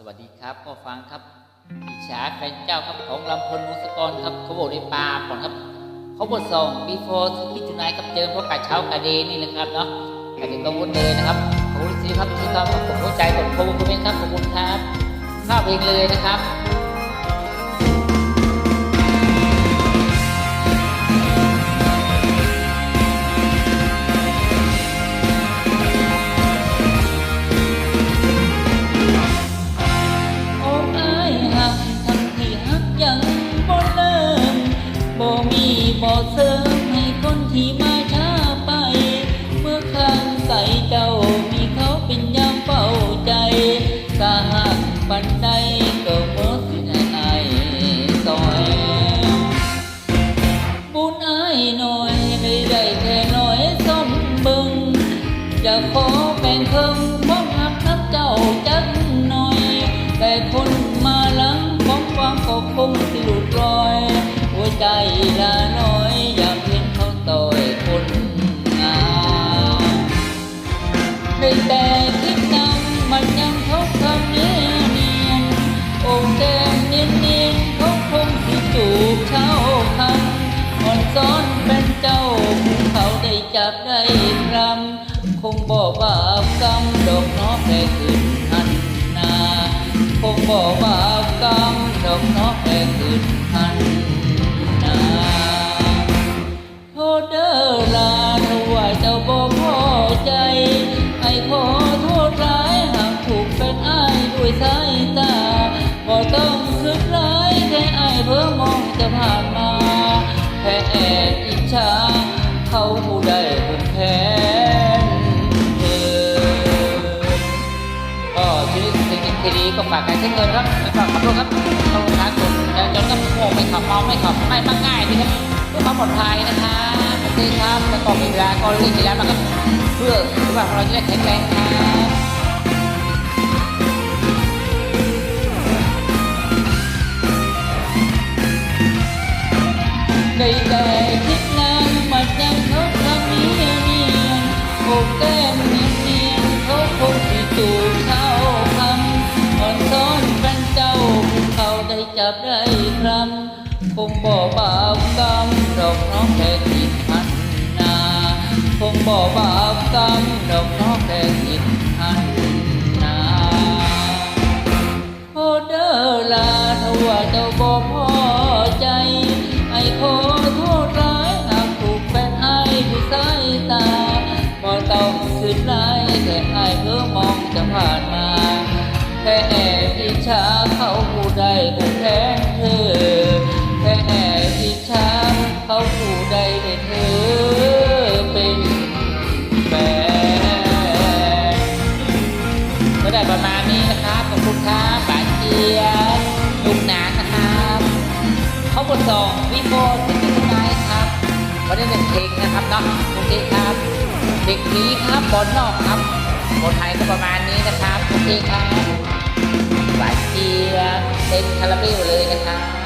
สวัสดีครับก็ฟังครับอิจฉาแฟนเจ้าครับของลำพลมุสกรครับเขาบอกในปลาก่อนครับเขาบทส่ง before ที่จุนายกับเจอเพราะกาเช้ากาเดนี่แหละครับเนาะกาเดก็วนเลยนะครับขอบคุณสิครับที่ตามผมเข้าใจกดโคเมนต์ครับขอบคุณครับภาพเองเลยนะครับบ่เสริมให้คนที่มาช้าไปเมื่อข้างใส่เจ้ามีเขาเป็นยามเฝ้าใจสาหัสปันใดก็หมดสิให้อายซอยบุญอายหน่อยได้แค่น้อยส้มเบิ่งจะขอแบ่งครึ่งความหักนับเจ้าจักหน่อยแต่คนมาหลังของความก็คงสิหลุดลอยหัวใจละน้อยอยากเห็นเขาต่อยคนงามได้แต่คิดนำมันยังเขาคำเนียนโอ้แก้มเนียนเขาคงสิจูบเช้าคำอ่อนซ้อนเป็นเจ้าผู้เขาได้จับได้คำคงบอกว่าบกรรมดอกน้อแค่คืนหันนาคงบอกว่าบกรรมดอกน้อแค่คืนหันโทษเด้อลาถ้าว่าเจ้าบ่พอใจไอ้ขอโทษร้ายหากถูกเป็นอ้ายด้วยสายตาบ่ต้องคิดร้ายแค่อ้ายเพ้อมองจะผ่านมาแค่แอบอิจฉาเขาผู้ใดผู้แค้นเธอก็ชีวิตสิ่งที่ดีก็ฝากการใช้เงินครับไม่ฝากขับรถครับต้องทางคนจนกับโง่ไม่ขับเมาไม่ขับไม่มักง่ายดีครับเพื่อความปลอดภัยนะคะโอเคครับแล้วก็มีเวลาก็เล่นไปแล้วนะครับเพื่อสุขภาพเราจะได้แข็งแรงครับได้แต่คิดนานมันยังเขาทำเนียนโอ้แก้มเนียนเขาคงสิจูบเช้าคำอ่อนซ้อนเป็นเจ้าผู้เขาได้จับได้คำคงบอกบาปกรรมดอกน้องแค่คิดพันนาคงบอกบาปกรรมดอกน้องแค่คิดพันนาโอ้เด้อลาถ้าว่าเจ้าบ่พอใจไอ้ขอโทษร้ายหากถูกแฟนไอ้ด้วยสายตาบ่ต้องคิดร้ายแต่ไอ้เพ้อมองจะผ่านมาแค่แอบอิจฉาเขาผู้ใดผู้แทนเธอแค่แอบอิจฉาเขาผู้ใดได้เธอเป็นแฟนก็ได้ประมาณนี้นะครับขอบคุณครับป๋าเจียบลุงหนานนะครับเขาบทส่งวิโก้ที่จุนายครับวันนี้เป็นเพลงนะครับเนาะโอเคครับเด็กนี้ครับบอลนอกครับบอลไทยก็ประมาณนี้นะครับโอเคครับป๋าเจียบเต็มคาราเบลเลยนะครับ